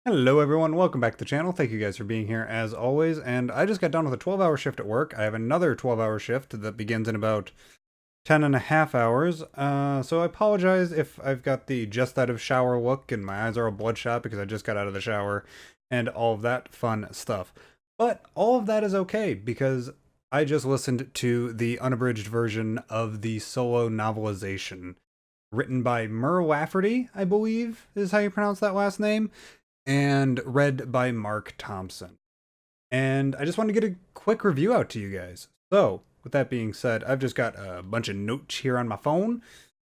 Hello everyone, welcome back to the channel. Thank you guys for being here as always, and I just got done with a 12-hour shift at work. I have another 12-hour shift that begins in about 10 and a half hours, so I apologize if I've got the just out of shower look and my eyes are all bloodshot because I just got out of the shower and all of that fun stuff. But all of that is okay because I just listened to the unabridged version of the Solo novelization, written by Mur Lafferty, I believe is how you pronounce that last name, and read by Mark Thompson. And I just wanted to get a quick review out to you guys. So, with that being said, I've just got a bunch of notes here on my phone,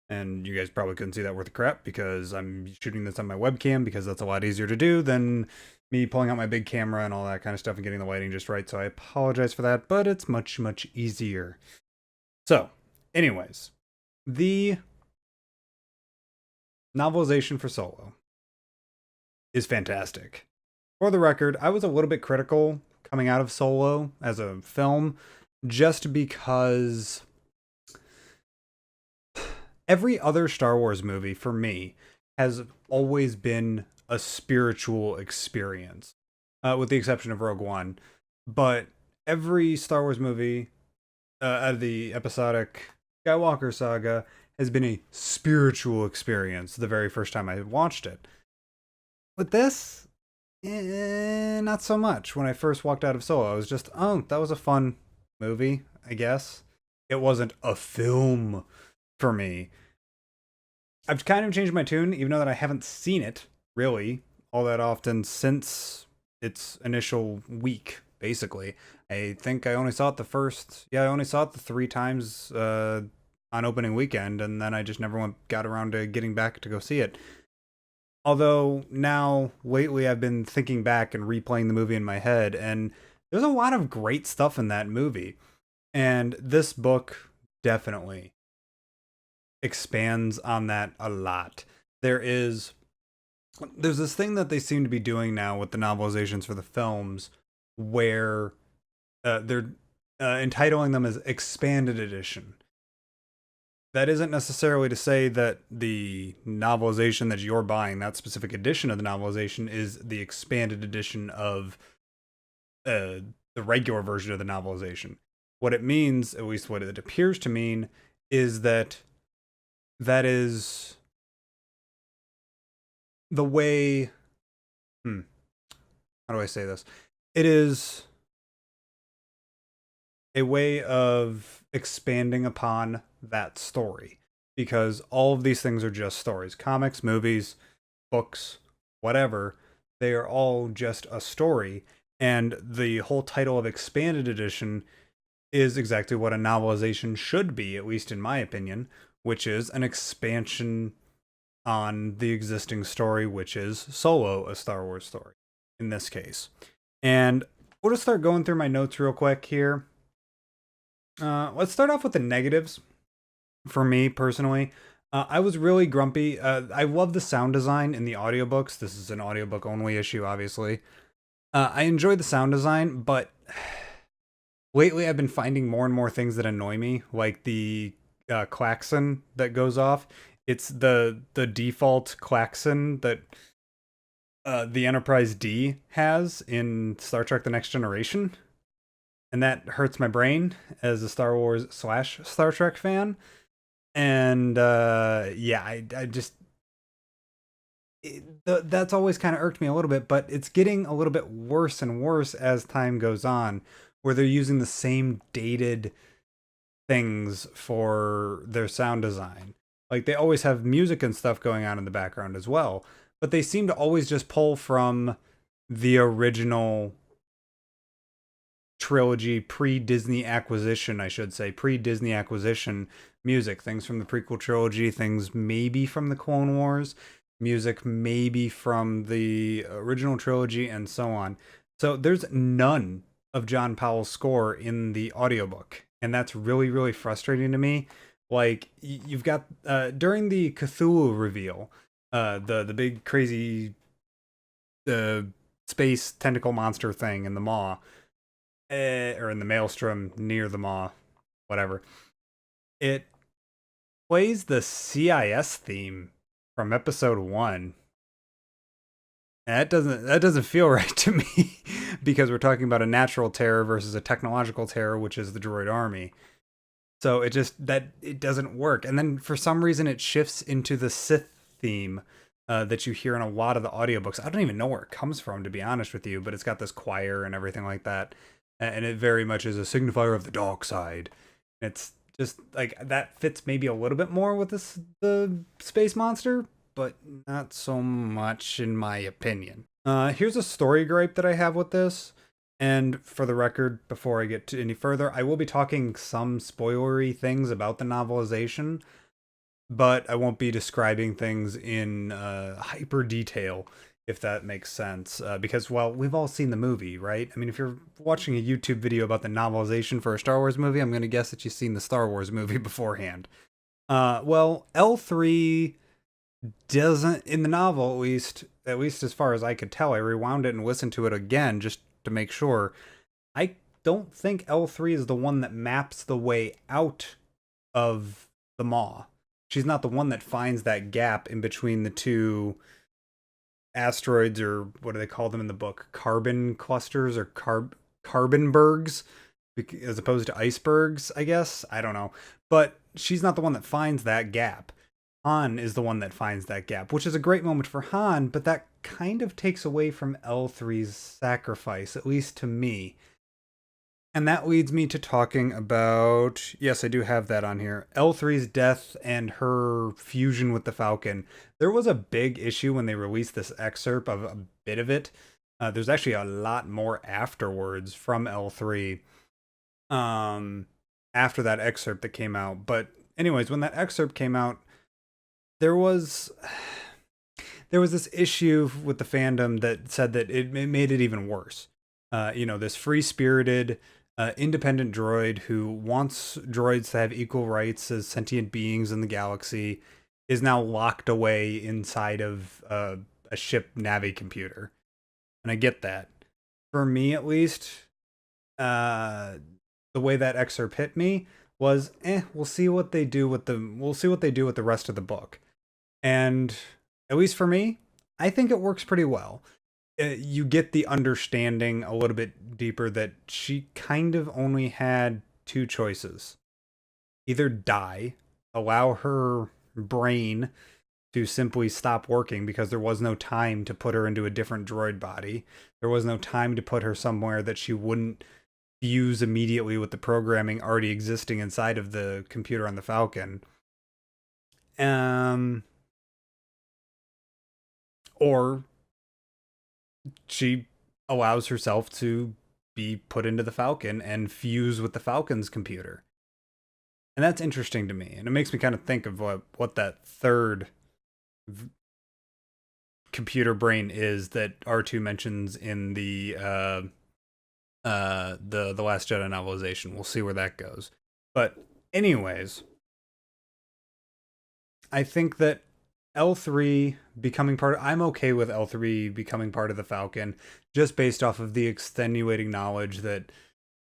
and you guys probably couldn't see that worth of crap because I'm shooting this on my webcam because that's a lot easier to do than me pulling out my big camera and all that kind of stuff and getting the lighting just right. So I apologize for that, but it's much, much easier. So, anyways, the novelization for Solo is fantastic. For the record, I was a little bit critical coming out of Solo as a film, just because every other Star Wars movie, for me, has always been a spiritual experience, with the exception of Rogue One. But every Star Wars movie out of the episodic Skywalker saga has been a spiritual experience the very first time I watched it. With this, not so much. When I first walked out of Solo, I was just, oh, that was a fun movie, I guess. It wasn't a film for me. I've kind of changed my tune, even though that I haven't seen it, really, all that often since its initial week, basically. I think I only saw it I only saw it the 3 times on opening weekend, and then I just never got around to getting back to go see it. Although now, lately, I've been thinking back and replaying the movie in my head, and there's a lot of great stuff in that movie. And this book definitely expands on that a lot. There's this thing that they seem to be doing now with the novelizations for the films, where they're entitling them as expanded edition. That isn't necessarily to say that the novelization that you're buying, that specific edition of the novelization, is the expanded edition of the regular version of the novelization. What it means, at least what it appears to mean, is that is the way... How do I say this? It is a way of expanding upon that story, because all of these things are just stories. Comics, movies, books, whatever, they are all just a story, and the whole title of expanded edition is exactly what a novelization should be, at least in my opinion, which is an expansion on the existing story, which is Solo, a Star Wars story, in this case. And we'll just start going through my notes real quick here. Let's start off with the negatives. For me, personally, I was really grumpy. I love the sound design in the audiobooks. This is an audiobook only issue, obviously. I enjoy the sound design, but lately I've been finding more and more things that annoy me, like the klaxon that goes off. It's the default klaxon that the Enterprise D has in Star Trek The Next Generation. And that hurts my brain as a Star Wars / Star Trek fan. And yeah, I just... that's always kind of irked me a little bit, but it's getting a little bit worse and worse as time goes on, where they're using the same dated things for their sound design. Like, they always have music and stuff going on in the background as well, but they seem to always just pull from the original trilogy, pre-Disney acquisition, I should say, pre-Disney acquisition music. Things from the prequel trilogy, things maybe from the Clone Wars, music maybe from the original trilogy, and so on. So there's none of John Powell's score in the audiobook, and that's really, really frustrating to me. Like, you've got, during the Cthulhu reveal, the big crazy space tentacle monster thing in the maw, or in the maelstrom near the maw, whatever. It plays the CIS theme from episode 1. And that doesn't feel right to me because we're talking about a natural terror versus a technological terror, which is the droid army. So it doesn't work. And then for some reason it shifts into the Sith theme that you hear in a lot of the audiobooks. I don't even know where it comes from, to be honest with you, but it's got this choir and everything like that. And it very much is a signifier of the dark side. It's just like that fits maybe a little bit more with the space monster, but not so much in my opinion. Here's a story gripe that I have with this. And for the record, before I get to any further, I will be talking some spoilery things about the novelization, but I won't be describing things in hyper detail, if that makes sense. Because, well, we've all seen the movie, right? I mean, if you're watching a YouTube video about the novelization for a Star Wars movie, I'm going to guess that you've seen the Star Wars movie beforehand. Well, L3 doesn't, in the novel at least as far as I could tell, I rewound it and listened to it again just to make sure. I don't think L3 is the one that maps the way out of the Maw. She's not the one that finds that gap in between the two asteroids, or what do they call them in the book? Carbon clusters or carbonbergs, as opposed to icebergs, I guess. I don't know. But she's not the one that finds that gap. Han is the one that finds that gap, which is a great moment for Han, but that kind of takes away from L3's sacrifice, at least to me. And that leads me to talking about, yes, I do have that on here, L3's death and her fusion with the Falcon. There was a big issue when they released this excerpt of a bit of it. There's actually a lot more afterwards from L3 after that excerpt that came out. But anyways, when that excerpt came out, there was this issue with the fandom that said that it made it even worse. This free-spirited, independent droid who wants droids to have equal rights as sentient beings in the galaxy is now locked away inside of a ship Navi computer. And I get that. For me, at least, the way that excerpt hit me was, we'll see what they do with the rest of the book. And at least for me, I think it works pretty well. You get the understanding a little bit deeper that she kind of only had two choices. Either die, allow her brain to simply stop working because there was no time to put her into a different droid body. There was no time to put her somewhere that she wouldn't fuse immediately with the programming already existing inside of the computer on the Falcon. Or she allows herself to be put into the Falcon and fuse with the Falcon's computer. And that's interesting to me. And it makes me kind of think of what that third computer brain is that R2 mentions in the Last Jedi novelization. We'll see where that goes. But anyways, I think that L3 becoming I'm okay with L3 becoming part of the Falcon just based off of the extenuating knowledge that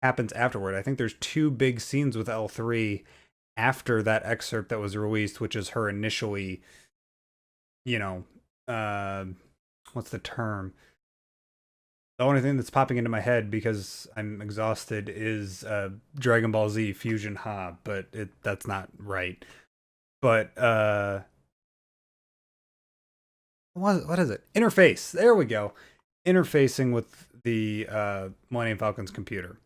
happens afterward. I think there's two big scenes with L3 after that excerpt that was released, which is her initially, what's the term? The only thing that's popping into my head because I'm exhausted is Dragon Ball Z Fusion Ha, but that's not right. But what is it? Interface. There we go. Interfacing with the Millennium Falcon's computer.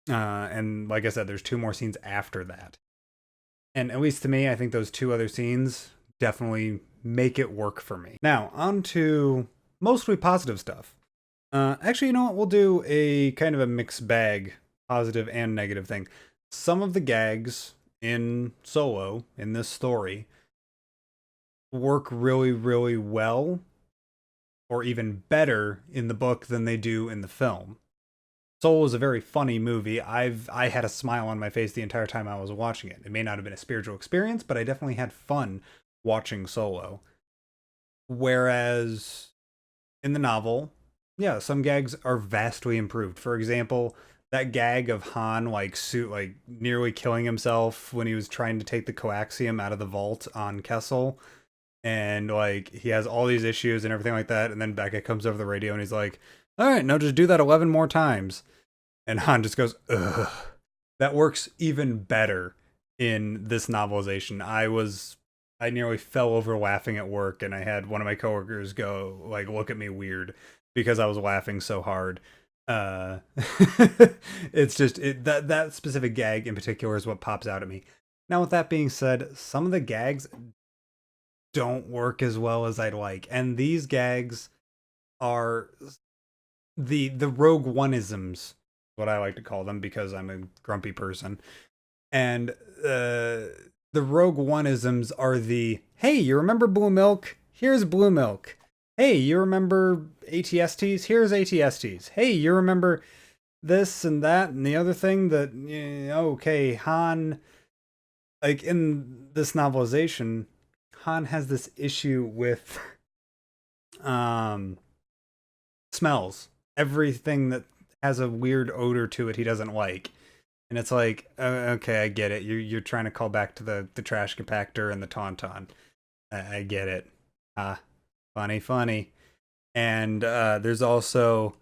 And like I said, there's two more scenes after that. And at least to me, I think those two other scenes definitely make it work for me. Now, on to mostly positive stuff. Actually, you know what? We'll do a kind of a mixed bag, positive and negative thing. Some of the gags in Solo, in this story, work really, really well, or even better in the book than they do in the film. Solo is a very funny movie. I had a smile on my face the entire time I was watching it. It may not have been a spiritual experience, but I definitely had fun watching Solo. Whereas in the novel, yeah, some gags are vastly improved. For example, that gag of Han like suit like nearly killing himself when he was trying to take the coaxium out of the vault on Kessel, and like he has all these issues and everything like that, and then Beckett comes over the radio and he's like, "All right, now just do that 11 more times," and Han just goes, "Ugh." That works even better in this novelization. I nearly fell over laughing at work, and I had one of my coworkers go like look at me weird because I was laughing so hard. Uh, it's just that specific gag in particular is what pops out at me. Now, with that being said, some of the gags don't work as well as I'd like, and these gags are the Rogue One-isms, what I like to call them because I'm a grumpy person. And the Rogue One-isms are the, hey, you remember blue milk? Here's blue milk. Hey, you remember ATSTs? Here's ATSTs. Hey, you remember this and that and the other thing that, okay, Han, like in this novelization, Han has this issue with smells. Everything that has a weird odor to it he doesn't like. And it's like, okay, I get it. You're trying to call back to the trash compactor and the tauntaun. I get it. Funny. And there's also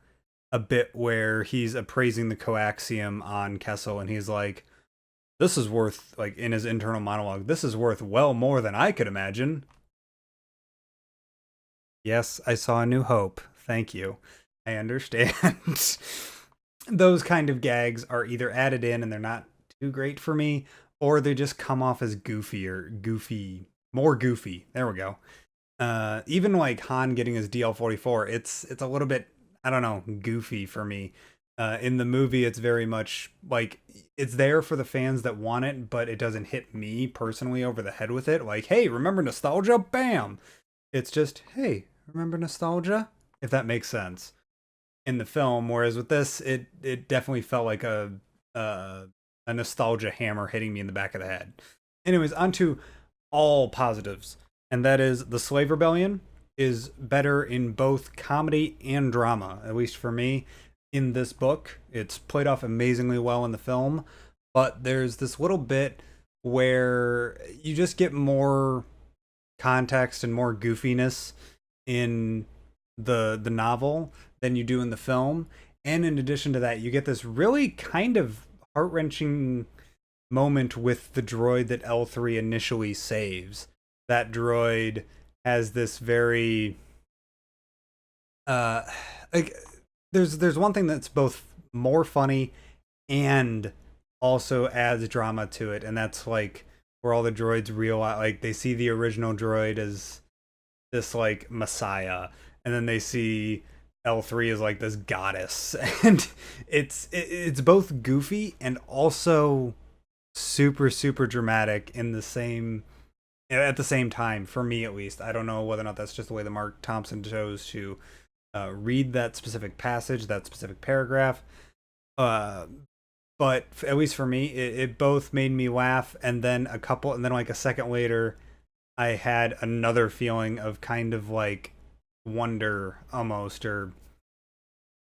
a bit where he's appraising the coaxium on Kessel, and he's like, this is worth, like in his internal monologue, this is worth well more than I could imagine. Yes, I saw A New Hope. Thank you. I understand. Those kind of gags are either added in and they're not too great for me, or they just come off as more goofy. There we go. Even like Han getting his DL-44, it's a little bit, I don't know, goofy for me. In the movie, it's very much like it's there for the fans that want it, but it doesn't hit me personally over the head with it. Like, hey, remember nostalgia? Bam! It's just, hey, remember nostalgia? If that makes sense in the film. Whereas with this, it definitely felt like a nostalgia hammer hitting me in the back of the head. Anyways, onto all positives, and that is the Slave Rebellion is better in both comedy and drama, at least for me. In this book, it's played off amazingly well in the film, but there's this little bit where you just get more context and more goofiness in the novel than you do in the film. And in addition to that, you get this really kind of heart-wrenching moment with the droid that L3 initially saves. That droid has this very like there's one thing that's both more funny and also adds drama to it, and that's like where all the droids realize, like, they see the original droid as this like messiah, and then they see L3 as like this goddess, and it's both goofy and also super dramatic in the same at the same time, for me at least. I don't know whether or not that's just the way that Mark Thompson chose to read that specific passage, that specific paragraph. But at least for me, it both made me laugh, and then like a second later, I had another feeling of kind of like wonder almost, or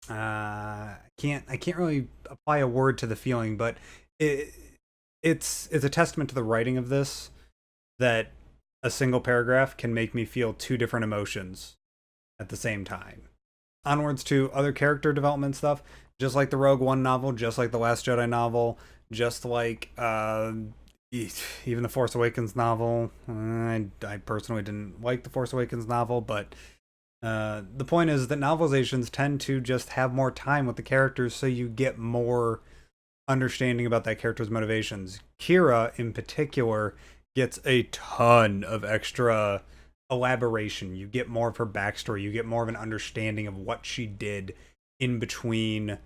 I can't really apply a word to the feeling, but it's a testament to the writing of this that a single paragraph can make me feel two different emotions at the same time. Onwards to other character development stuff, just like the Rogue One novel, just like the Last Jedi novel, just like even the Force Awakens novel. I personally didn't like the Force Awakens novel, but the point is that novelizations tend to just have more time with the characters, so you get more understanding about that character's motivations. Qi'ra, in particular, gets a ton of extra elaboration. You get more of her backstory. You get more of an understanding of what she did in between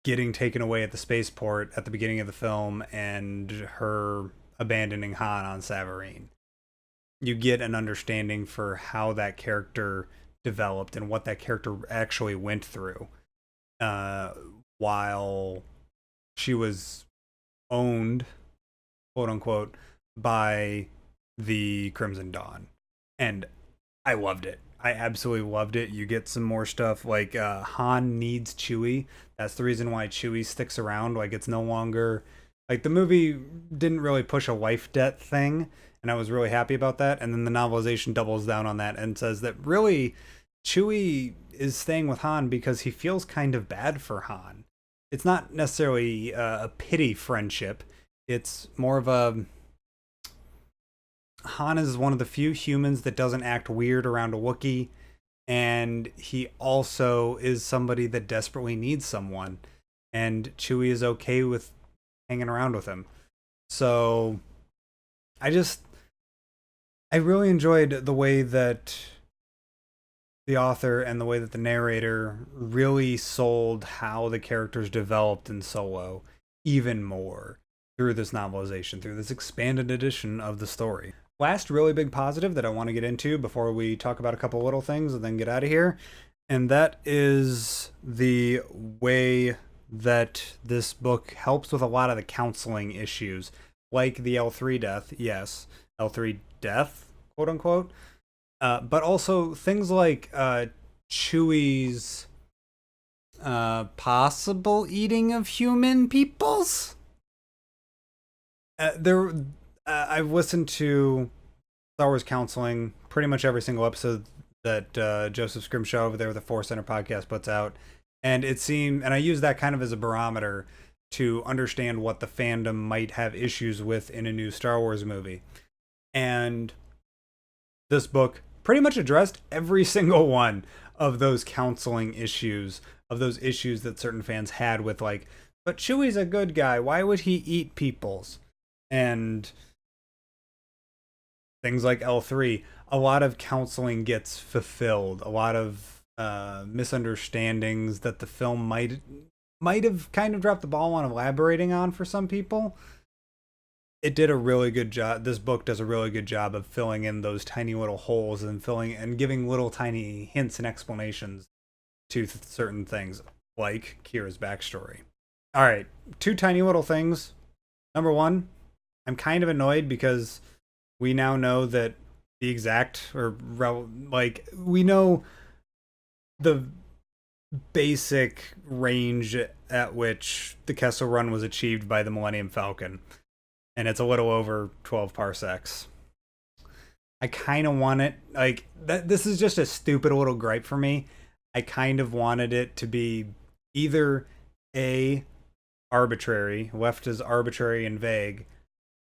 getting taken away at the spaceport at the beginning of the film and her abandoning Han on Savareen. You get an understanding for how that character developed and what that character actually went through while she was owned, quote unquote, by the Crimson Dawn. And I loved it. I absolutely loved it. You get some more stuff like Han needs Chewie. That's the reason why Chewie sticks around. Like it's no longer like the movie didn't really push a life debt thing, and I was really happy about that. And then the novelization doubles down on that and says that really Chewie is staying with Han because he feels kind of bad for Han. It's not necessarily a pity friendship. It's more of a Han is one of the few humans that doesn't act weird around a Wookiee, and he also is somebody that desperately needs someone, and Chewie is okay with hanging around with him. So I just I really enjoyed the way that the author and the way that the narrator really sold how the characters developed in Solo even more through this novelization, through this expanded edition of the story. Last really big positive that I want to get into before we talk about a couple little things and then get out of here, and that is the way that this book helps with a lot of the counseling issues, like the L3 death, yes, L3 death, quote unquote, but also things like Chewie's possible eating of human peoples. I've listened to Star Wars counseling pretty much every single episode that Joseph Scrimshaw over there with the Force Center podcast puts out, and I use that kind of as a barometer to understand what the fandom might have issues with in a new Star Wars movie. And this book pretty much addressed every single one of those counseling issues, of those issues that certain fans had with like, but Chewie's a good guy, why would he eat peoples? And things like L3, a lot of counseling gets fulfilled, a lot of misunderstandings that the film might have kind of dropped the ball on elaborating on for some people. It did a really good job. This book does a really good job of filling in those tiny little holes and filling and giving little tiny hints and explanations to certain things, like Qi'ra's backstory. All right, two tiny little things. Number one, I'm kind of annoyed because we now know that the exact we know the basic range at which the Kessel Run was achieved by the Millennium Falcon, and it's a little over 12 parsecs. I kind of want it like that. This is just a stupid little gripe for me. I kind of wanted it to be either A, arbitrary, left as arbitrary and vague,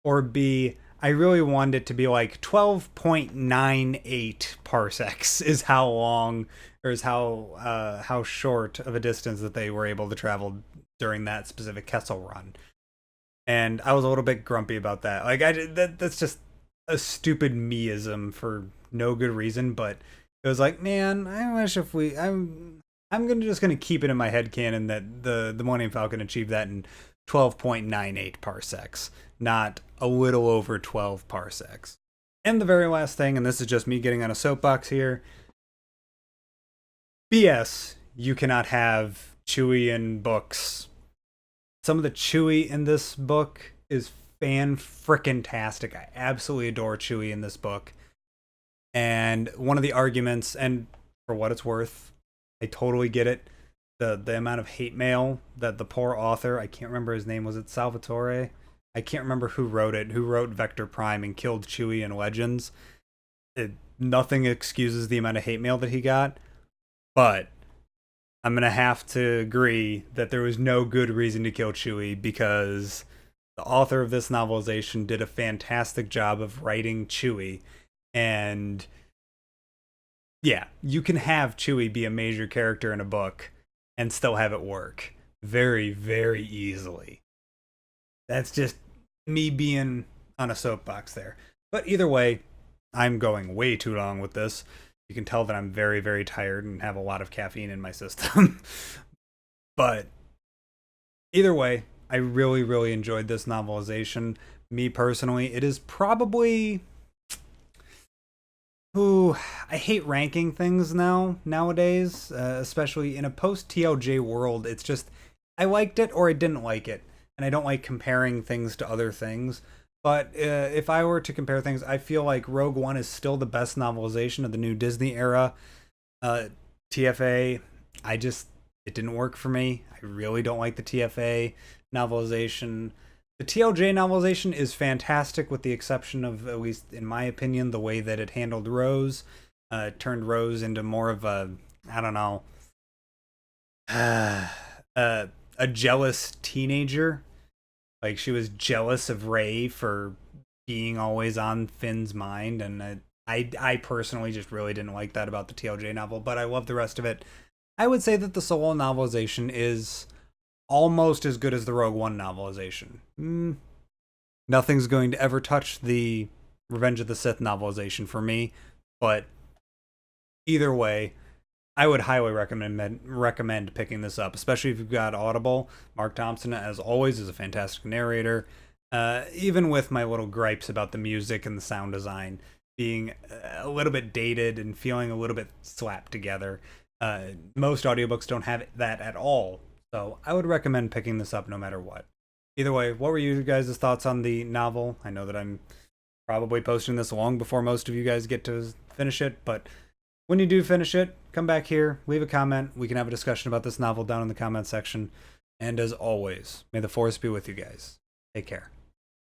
or B, I really wanted it to be like 12.98 parsecs is how long, or is how short of a distance that they were able to travel during that specific Kessel Run. And I was a little bit grumpy about that. Like that's just a stupid meism for no good reason, but it was like, man, I wish if I'm just gonna keep it in my head canon that the Millennium Falcon achieved that in 12.98 parsecs, not a little over 12 parsecs. And the very last thing, and this is just me getting on a soapbox here, BS, you cannot have Chewie in books. Some of the Chewie in this book is fan-frickin-tastic. I absolutely adore Chewie in this book. And one of the arguments, and for what it's worth, I totally get it, the amount of hate mail that the poor author, I can't remember his name, was it Salvatore? I can't remember who wrote it, who wrote Vector Prime and killed Chewie in Legends. Nothing excuses the amount of hate mail that he got, but I'm going to have to agree that there was no good reason to kill Chewie because the author of this novelization did a fantastic job of writing Chewie. And yeah, you can have Chewie be a major character in a book and still have it work very, very easily. That's just me being on a soapbox there. But either way, I'm going way too long with this. You can tell that I'm very, very tired and have a lot of caffeine in my system. But either way, I really, really enjoyed this novelization. Me personally, it is probably... Ooh, I hate ranking things nowadays, especially in a post-TLJ world. It's just, I liked it or I didn't like it. And I don't like comparing things to other things. But if I were to compare things, I feel like Rogue One is still the best novelization of the new Disney era. Uh, TFA, it didn't work for me. I really don't like the TFA novelization. The TLJ novelization is fantastic, with the exception of, at least in my opinion, the way that it handled Rose. It turned Rose into more of a, I don't know, a jealous teenager. Like, she was jealous of Rey for being always on Finn's mind, and I personally just really didn't like that about the TLJ novel, but I love the rest of it. I would say that the solo novelization is almost as good as the Rogue One novelization. Nothing's going to ever touch the Revenge of the Sith novelization for me, but either way, I would highly recommend picking this up, especially if you've got Audible. Mark Thompson, as always, is a fantastic narrator. Even with my little gripes about the music and the sound design being a little bit dated and feeling a little bit slapped together, most audiobooks don't have that at all. So I would recommend picking this up no matter what. Either way, what were you guys' thoughts on the novel? I know that I'm probably posting this long before most of you guys get to finish it, but when you do finish it, come back here, leave a comment. We can have a discussion about this novel down in the comment section. And as always, may the force be with you guys. Take care.